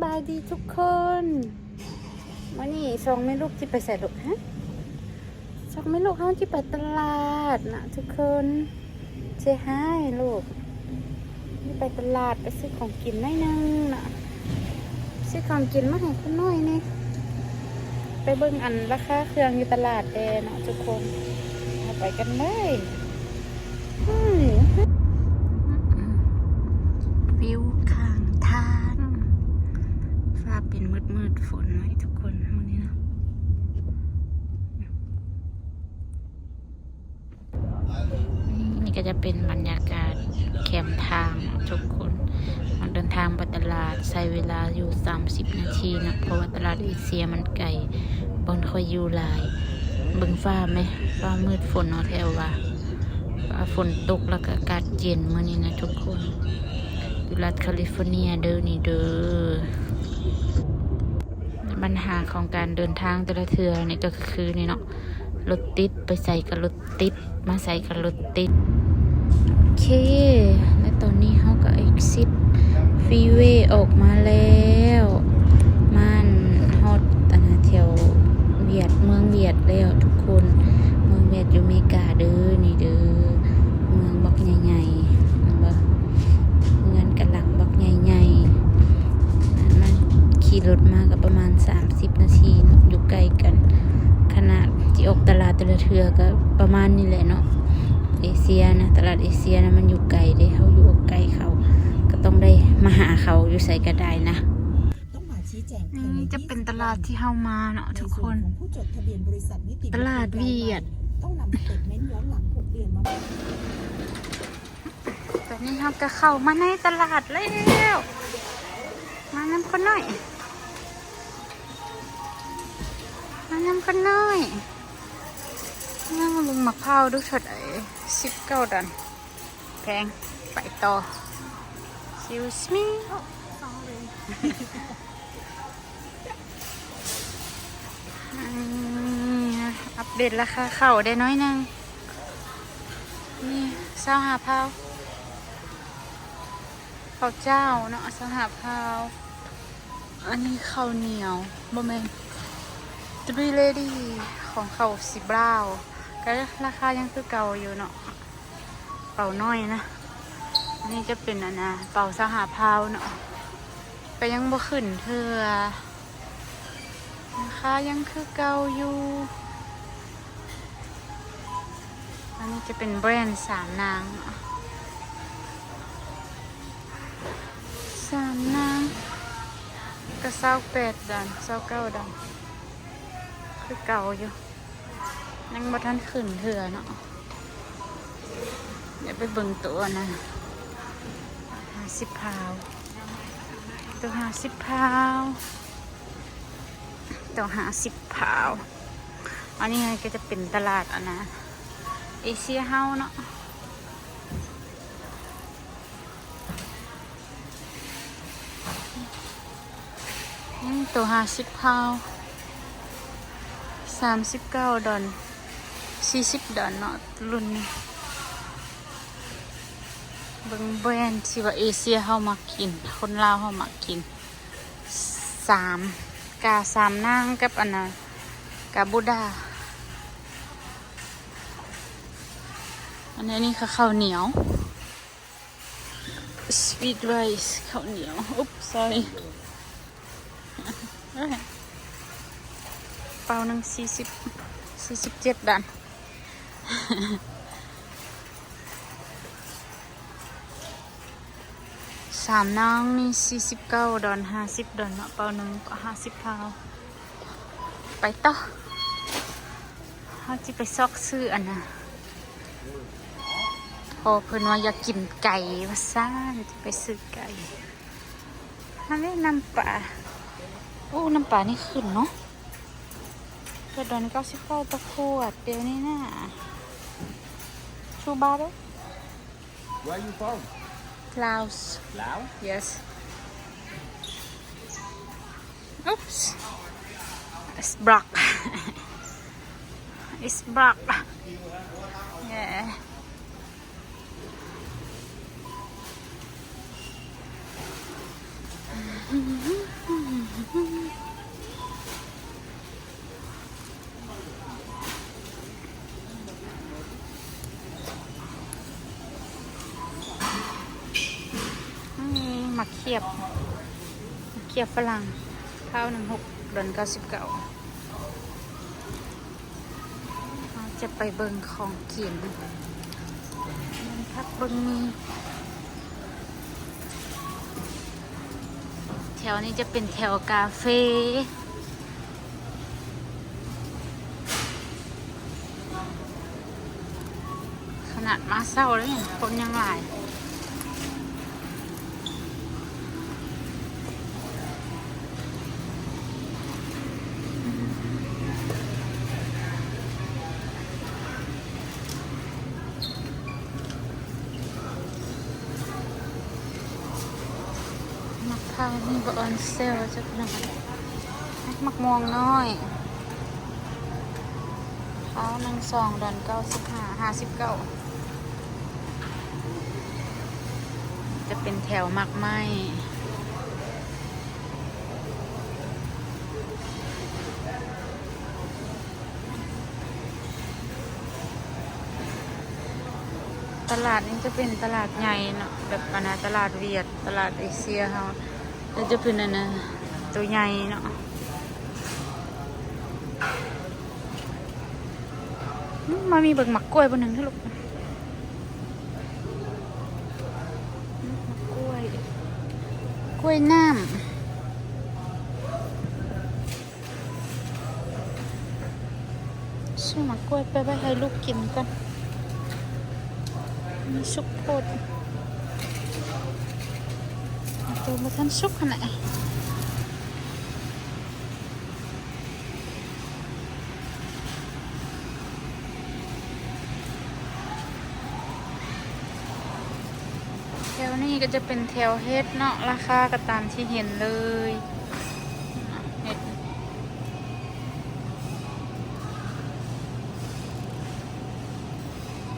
บายดีทุกคนวันนี้ส่งแม่ลูกที่ไปใส่ลูกฮะส่งแม่ลูกเขาที่ไปตลาดนะทุกคนเจ๊ให้ลูกนี่ไปตลาดไปซื้อของกินหน่อยนึงนะซื้อของกินมาให้คุณน้อยนี่ไปเบิ่งอันราคาเครื่องอยู่ตลาดเดนะทุกคนเอาไปกันเลยวิวข้างทางฟ้าเป็นมืดฝนไหมทุกคนวันนี้นะนี่ก็จะเป็นบรรยากาศแคมป์ทางทุกคนเดินทางไปตลาดใช้เวลาอยู่30 นาทีนะเพราะว่าตลาดเอเชียมันไกลบนคอยอยู่หลายเบิ่งฟ้าไหมฟ้ามืดฝนเอาแถวว่าฝนตกแล้วก็อากาศเย็นมื้อนี้นะทุกคนอยู่รัฐแคลิฟอร์เนียเด้อนี่เด้อปัญหาของการเดินทางแต่ละเทื่อนี่ก็คือนี่เนาะรถติดไปใส่กับรถติดมาใส่กับรถติดโอเคและตอนนี้เขาก็ exit freeway ออกมาแล้วมันฮอตแถวเวียดเมืองเวียดแล้วทุกคนเมืองเวียดอยู่อเมริกาเด้อนี่เด้อเมืองบักใหญ่ๆบ่เงินกำลังบักใหญ่ๆมันขี่รถมาก็ประมาณ30 นาทีอยู่ใกล้กันขนาดที่ออกตลาดแต่ละเทื่อก็ประมาณนี้แหละเนาะเอเชียนะตลาดเอเชียนะมันอยู่ไกลเด้เขาอยู่ไกลเขาก็ต้องได้มาหาเขาอยู่ใส่ก็ได้นะนี่จะเป็นตลาดที่เฮามาเนาะทุกคนตลาดเวียดตอนนี้เราก็เข้ามาในตลาดแล้วมาน้ำคนน้อยมาน้ำคนน้อยนั่งลุงมะพร้าวดูเถิด19 ดันแพงไปต่อ Excuse me อัปเดตราคาเข่าได้น้อยนึงนี่25 พาวข้าวเจ้าเนาะ25 พาวอันนี้ข้าวเหนียวบะเมน3 lady ของข้าว10 บาทก็ราคายังคือเก่าอยู่เนาะเป่าน้อยนะอันนี้จะเป็นอันนะเป่า25 พาวเนาะก็ยังบ่ขึ้นเทื่อราคายังคือเก่าอยู่อันนี้จะเป็นแบรนด์3 นาง3 นางก็28 ดัน29 ดันคือเก่าอยู่ยังบ่ทันขึ้นเทื่อเนาะเดี๋ยวไปเบิ่งตัวนะ50 พาวตัว50 พาวตัว50 พาวอันนี้ก็จะเป็นตลาดอันนะเอเชียเฮาเนาะตัว50 พาว39 ดอล40 ดอลเนาะรุ่นนี้เบิ่งแบรนด์ที่ว่าเอเชียเฮามากินคนลาวเฮามากิน3 นางกับอันน่ะกาบูดาอันนี้คือข้าวเหนียว sweet rice ข้าวเหนียวอุ๊บ sorry เปล่าหนึ่ง47 ดัน3 นางนี่49 ดอน50 ดอนเนาะเปล่าหนึ่งก็50 พาวไปต่อเขาจะไปซอกซื้ออันน่ะพอเพิ่นว่าอยากกินไก่ว่าซ่านจะไปซื้อไก่อันนี้น้ำปลาโอ้น้ำปลานี่ขึ้นเนาะตัวดอน99 ต่อขวดเดี๋ยวนี้น่ะชูบาร์ Where are you from? Laos Laos? yes oops it's block it's block yeah มักเขียบฝรั่งข้าว16 ดอน 99เราจะไปเบิ่งของกินมันพักเบิ่งมีแถวนี้จะเป็นแถวกาเฟ่ขนาดมาเศร้าแล้วเนี่ยคนยังหลายมะพร้าวนี่บออนเซลจักหน่อยมักม่วงน้อยข้าว12 ดอน 95 59จะเป็นแถวมักไม้ตลาดนี้จะเป็นตลาดใหญ่เนาะแบบตลาดเวียดตลาดเอเชียเขาแล้วจะเป็นตัวใหญ่เนาะมามีเบิกหมักกล้วยบนหนึ่งที่ลูกหมักกล้วยน้ำซื้อหมักกล้วยไปไว้ให้ลูกกินกันมีซุปโพดตัวมาทันซุปขนาดแถวนี้ก็จะเป็นแถวเฮ็ดเนาะราคาก็ตามที่เห็นเลยเฮ็ด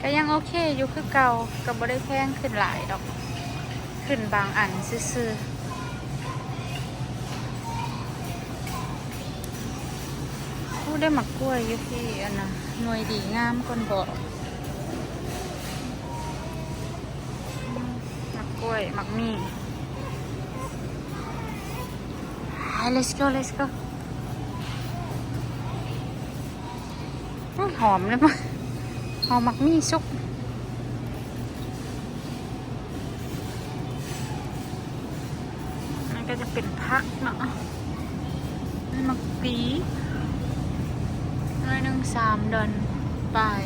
ก็ยังโอเคอยู่คือเก่าก็บ่ได้แพงขึ้นหลายดอกขึ้นบางอันซื่อๆผู้ได้หมักกล้วยอยู่ที่หน่วยดีงามคนบอกหมักกล้วยหมักมี่ let's go หอมเลยมั้ยหอมหมักมี่ซุปมันก็จะเป็นพักเนาะนี่หมักปี3 ดอนปลาย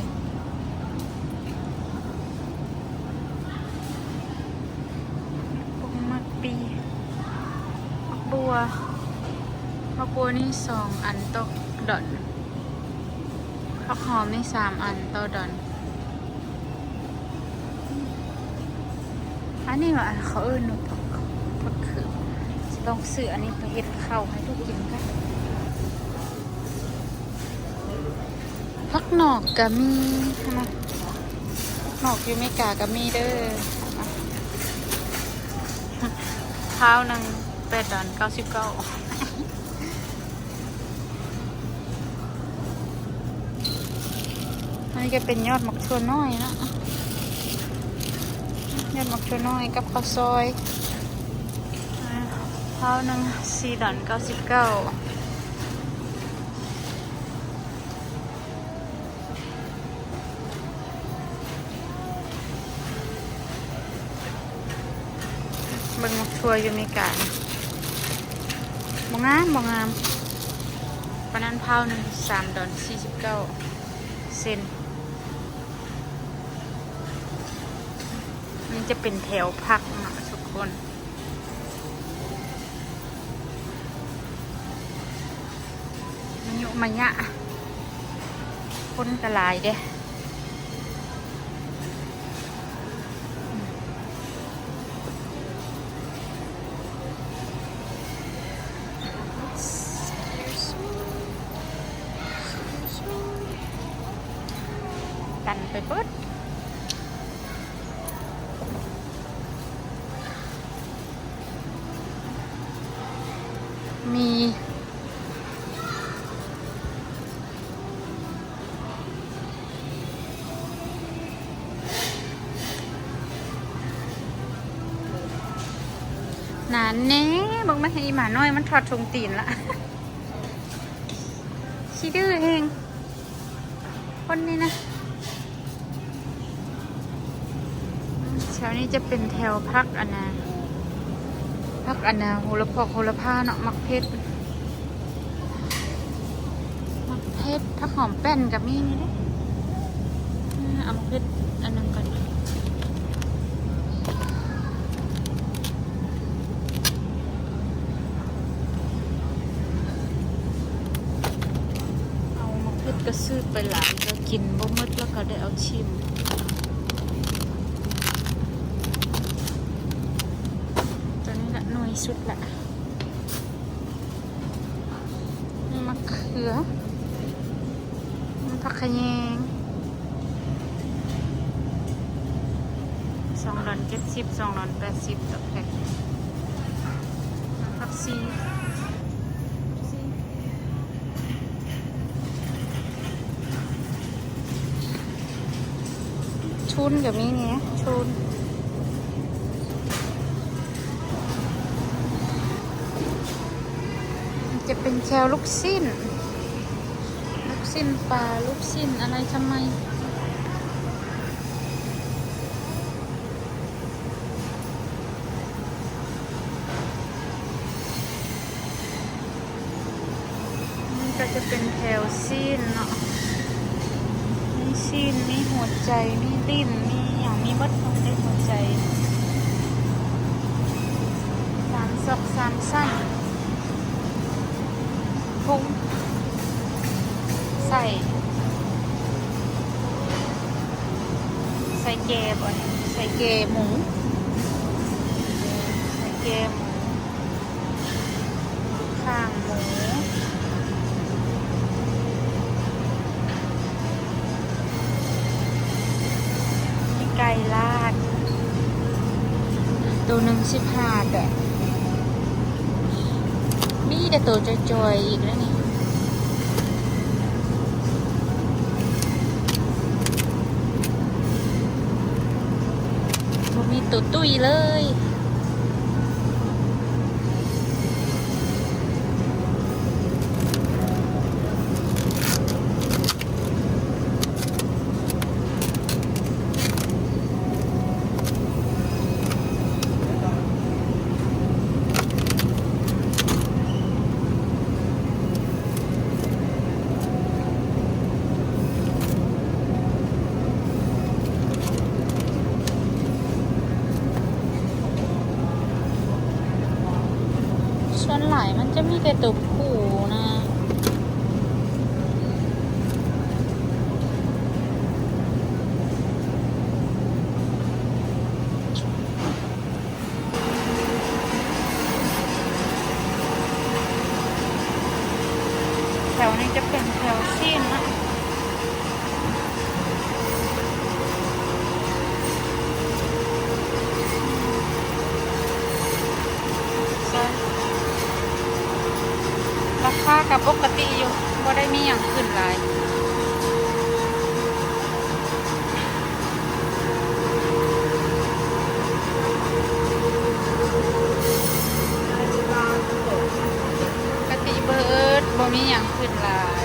ปุกมักปีมักบัวนี่2 อันต่อดอนผักหอมนี่3 อันต่อดอนอันนี้ว่าเขาหนูผักคือจะลองซื้ออันนี้ไปเฮ็ดข้าวให้ลูกกินกันผักหนอกกะมีนะหนอกอยู่ไม่กากะมีเด้อข้าว8 ดอน 99อันนี้จะเป็นยอดหมักถั่วน้อยนะยอดหมักถั่วน้อยกับข้าวซอยข้าว4 ดอน 99เบิ่งหมักถั่วอยู่ในกาบ่งามปานนั้นข้าว3 ดอน 49 เซนนี่จะเป็นแถวพักนะทุกคนมันยุมันยะคนกระลายเด้กันไปเบิดมี นานเน่บอกมาให้อีหมาน้อยมันถอดทงตีนละ ขี้ดื้อเองคนนี้นะแถวนี้จะเป็นแถวพักอนนาโหระพอกโหระพาเนาะมักเพชรผักหอมแป้นกับมีนี่เด้เอามักเพชรอันนึงก่อนเอามักเพชรก็ซื้อไปหลายก็กินบ่หมดแล้วก็ได้เอาชิมตัวนี้ละหน่วยสุดละนี่มะเขือผักขะแยง$2.70 $2.80ต่อแพ็คผักซีชุนกับมีเนี่ยชุนจะเป็นแคลลูกสิ้นปลาลูกสิ้นอะไรทำไมนี่ก็จะเป็นแคลสิ้นเนาะมีสิ้นมีหัวใจมีลิ้นมีอย่างมีบัดของได้หัวใจ3 ซอก 3 สั้นพุงใส่แกบ่เนี่ยใส่แกหมูข้างหมูมีไก่ลาดตัวหนึ่ง15แต่มีแต่ตัวจอยๆอีกแล้วนี่มีตุ่ตุ้ยเลยส่วนหลายมันจะมีแต่ตัวผู้นะแถวนี้จะเป็นแถวซีนนะราคากับปกติอยู่บ่ได้มีอย่างขึ้นหลายปกติเบิร์ดบ่มีอย่างขึ้นหลาย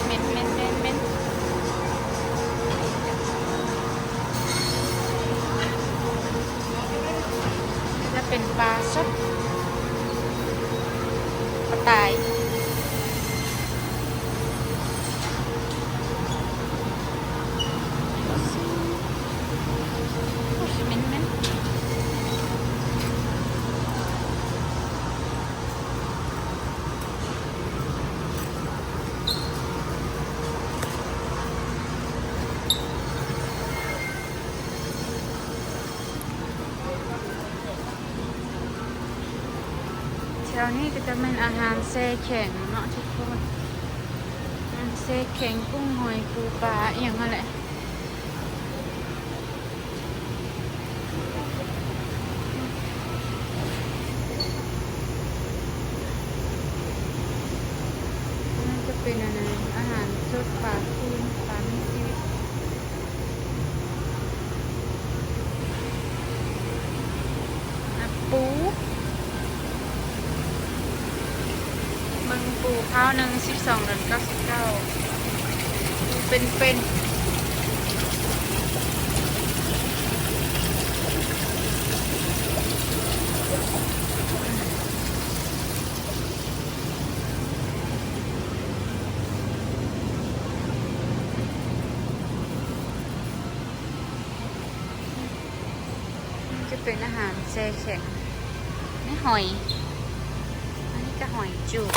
เม็นจะเป็นปลาสดปลาตายเม้นแถวนี้ก็จะเป็นอาหารแช่แข็งเนาะทุกคนแช่แข็งกุ้งหอยปูปลาอย่างนั้นแหละนั่นจะเป็นอะไรอาหารสดปลาทูปลามีชีวิต ข้าวหนึ่ง12.99เป็นจะเป็นอาหารแช่แข็งนี่หอยอันนี้ก็หอยจูบ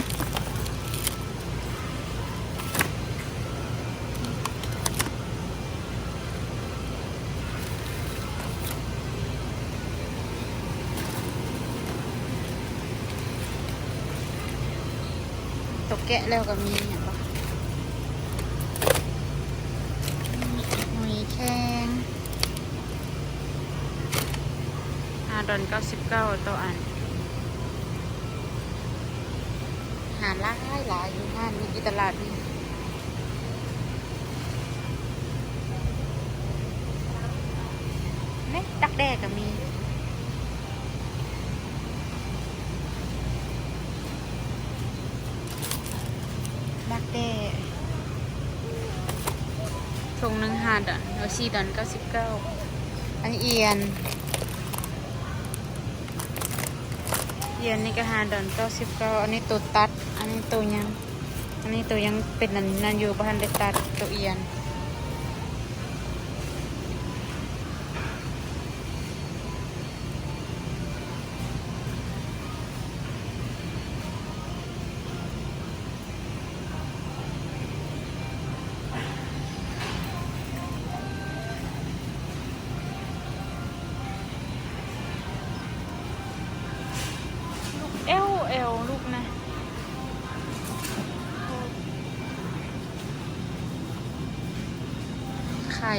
ตกแกะแล้วก็มีอย่างปะหอยแข็ง$5.99ต่ออันหาหลายอยู่ห้านมีที่ตลาดนี่เนี่ยดักแด้ก็มีดักแด้ถุงหนึ่ง$5เอา$4.99อันนี้เอียนนี่ก็$5.99อันนี้ตัวตัดอันนี้ตัวยังเป็นนั่นอยู่บ้านได้ตัดตัวเอียนเอลลูกนะไข่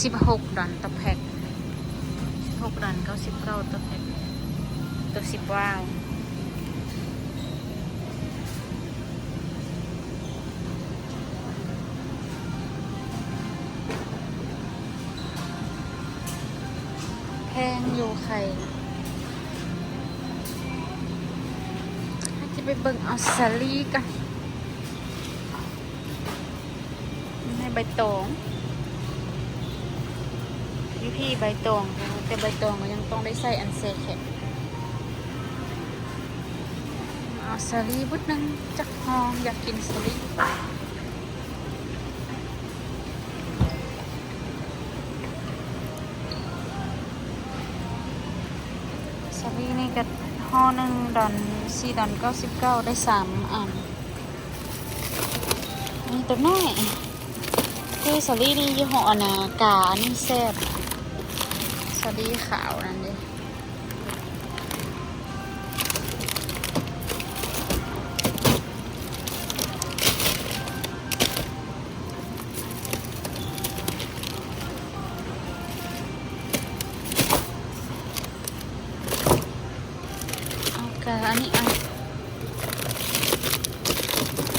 $16ต่อแพ็ค$16.99ต่อแพ็คตัว10ว้าวแพงอยู่ไข่ให้จะไปเบิ่งเอาสาลีกันให้ใบตองพี่ใบตองแต่ใบตองก็ยังต้องได้ใส่อันเซแข็งเอาสาลีบุดนึงจักหอมอยากกินสาลีนี่ก็ห่อ$4.99ได้3อันนี่ตัวน้อยคือสาลี่นี่ยี่ห้อนะกานี่แซ่บสาลี่ขาวนั่นดิอันนี้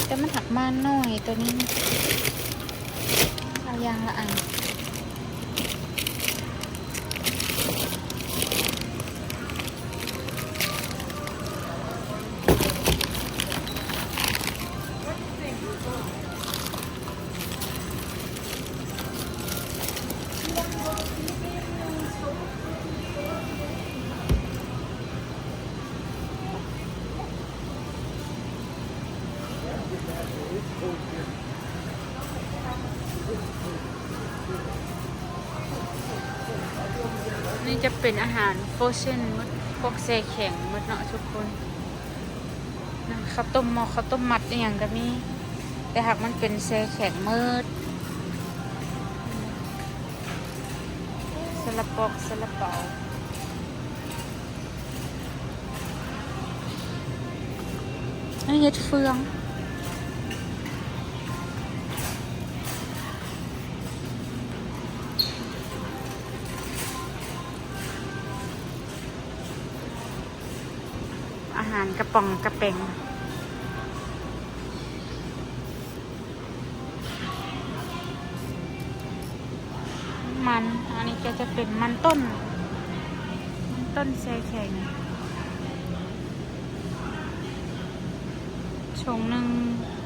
แต่มันหักมาหน่อยตัวนี้เอายางละอันนี่จะเป็นอาหารโฟเช่นมดพวกเซแข็งมดเนาะทุกคนนะข้าวต้มข้าวต้มมัดอย่างก็มีแต่หากมันเป็นเซแข็งมืดสลับปอกสลับเปาอันนี้เห็ดเฟืองอาหารกระป๋องกระเป๋งมันอันนี้ก็จะเป็นมันต้นแช่แข็ง ถุงหนึ่ง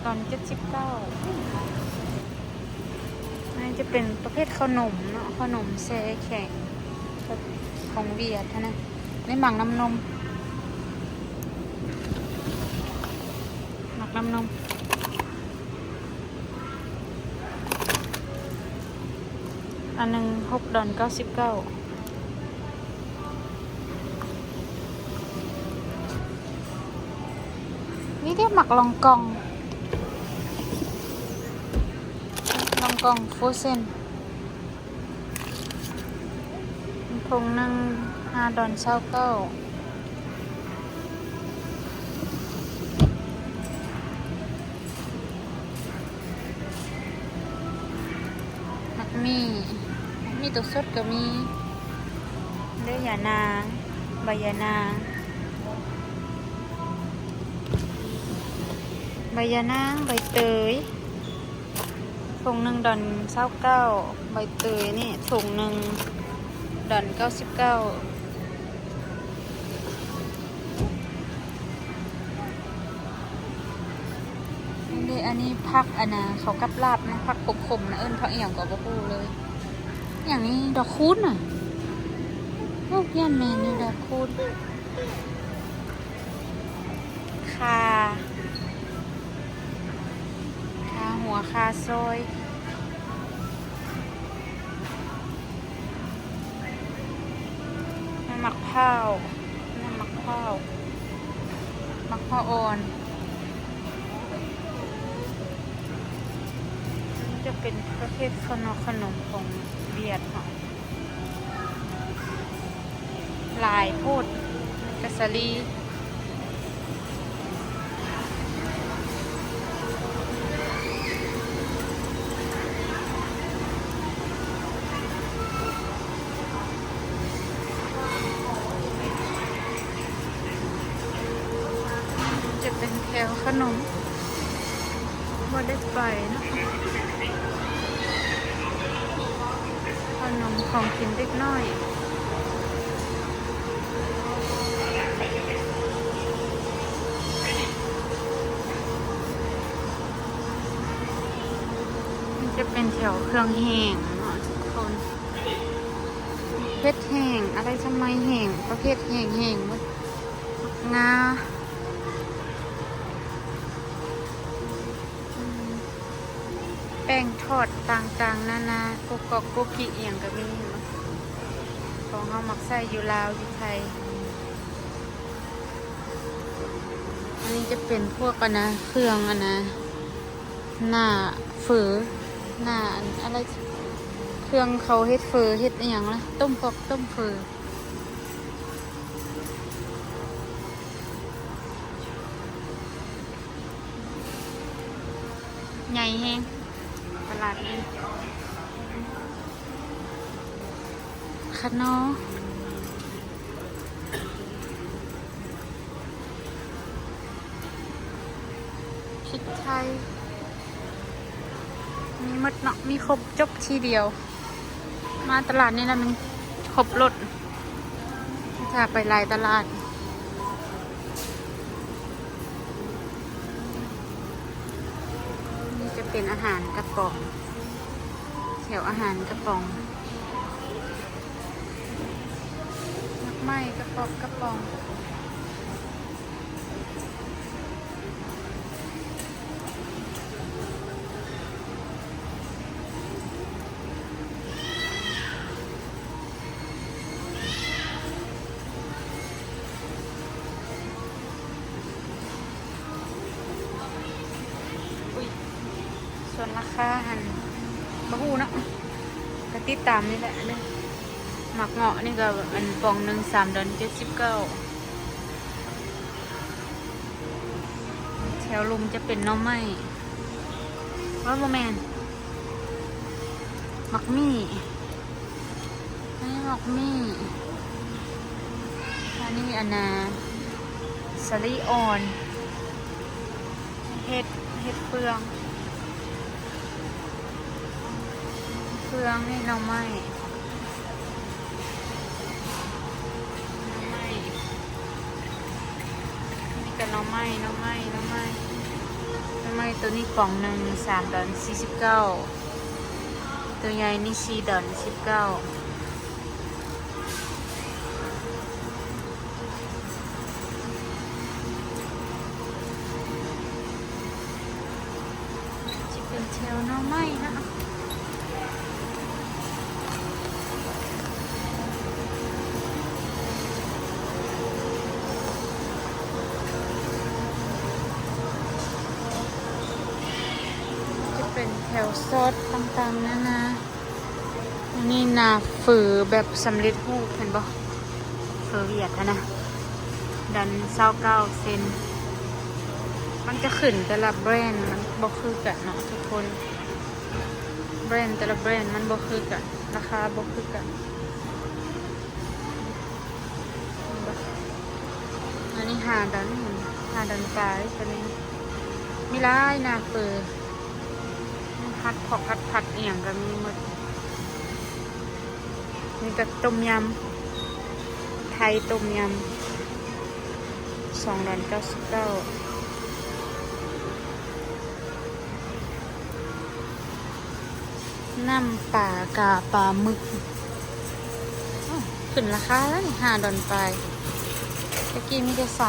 ตอน79นี่จะเป็นประเภทขนมเนาะขนมแช่แข็งของเวียดนะนี่หมักน้ำนมหมักน้ำนมอันหนึ่ง$6.99นี่เรียกหมักลองกองโฟเซนถุงหนึ่ง$5.29มักมีตัวสดก็มีเลือยานางใบยานางใบเตยถุงหนึ่ง$1.29ใบเตยนี่ถุงหนึ่ง$1.99นี่อันนี้ผักอันนะเขากับลาบนะผักขมๆนะเอิ้นผักอหย่างก็บ่ฮู้เลยอย่างนี้ดอกคูณน่ะโอ้ย่านแม่นี่ดอกคูณคาหัวคาซอยน้ำหมักเผามักเผาอ่อนจะเป็นประเภทขนมของเวียดค่ะลายโพดกะสลีจะเป็นแถวขนมบ่ได้ไปนะคะขนมของกินเล็กน้อยมันจะเป็นแถวเครื่องแห้งเนาะทุกคนเพชรแห้งอะไรทำไมแห้งประเภทแห้งหมดงาแป้งทอดต่างๆนานากุกกอกกุกกิอย่างก็มีของเขามักใส่อยู่ลาวอยู่ไทยอันนี้จะเป็นพวกนะเครื่องนะหน้าฝือหน้าอะไรเครื่องเขาเฮ็ดฝือเฮ็ดอย่างละต้มฝือใหญ่แฮงตลาดนี้ขนมพริกไทยมีหมดเนาะมีครบจบทีเดียวมาตลาดนี้แล้วมันครบรถจะไปหลายตลาดนี่จะเป็นอาหารกระป๋องแถวอาหารกระป๋องนักไม้กระป๋องส่วนราคาหันบะฮูเนาะก็ติดตามนี่แหละเนี่ยหมักเงาะนี่ก็อันปองหนึ่ง$3.79แถวลุมจะเป็นน้องไม้ว่าโมแมนหมักมี่นี่หมักมี่อันนี้อันนาสลีอ่อนเห็ดเฟืองนี่หน่อไม้นี่กับหน่อไม้ ไม่ตัวนี้กล่องหนึ่ง$3.49ตัวใหญ่นี่$4.19จะเป็นเชลหน่อไม้นะเป็นแถวซอสต่างๆนะอันนี่นาฝือแบบสำเร็จรูปเห็นบ่ฝือเวียดนะดัน29 เซนมันจะขึ้นแต่ละแบรนด์มันบ่คือกันเนาะทุกคนแบรนด์แต่ละแบรนด์มันบ่คือกันราคาบ่คือกันอันนี้5 ดอนปลายตัวนี้มีหลายนาฝือผัดผัดเอียงก็มีหมดนี่ก็ต้มยำไทยต้มยำ$2.99น้ำปลากาปลาหมึกขึ้นราคาแล้วนี่$5ไปตะกี้มีแต่$3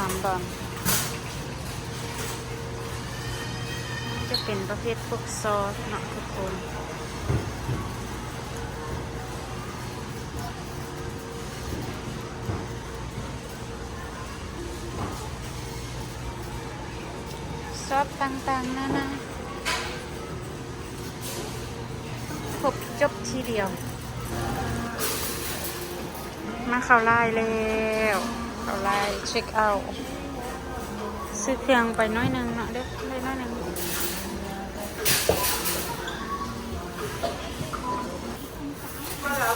จะเป็นประเภทพวกซอสเนาะทุกคนซอสต่างๆนะครบจบทีเดียวมาเข้าไลน์แล้วเข้าไลน์เช็คเอาท์ซื้อเครื่องไปน้อยหนึ่งเนาะเด็กได้น้อยหนึ่ง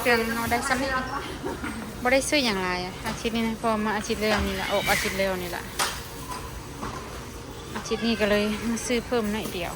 เครื่องเราได้ซ้ำนี่บ่ได้ซื้ออย่างไรอาทิตย์นี้นะพอมาอาทิตย์เร็วนี่แหละออกอาทิตย์เร็วนี่แหละอาทิตย์นี้ก็เลยมาซื้อเพิ่มหน่อยเดียว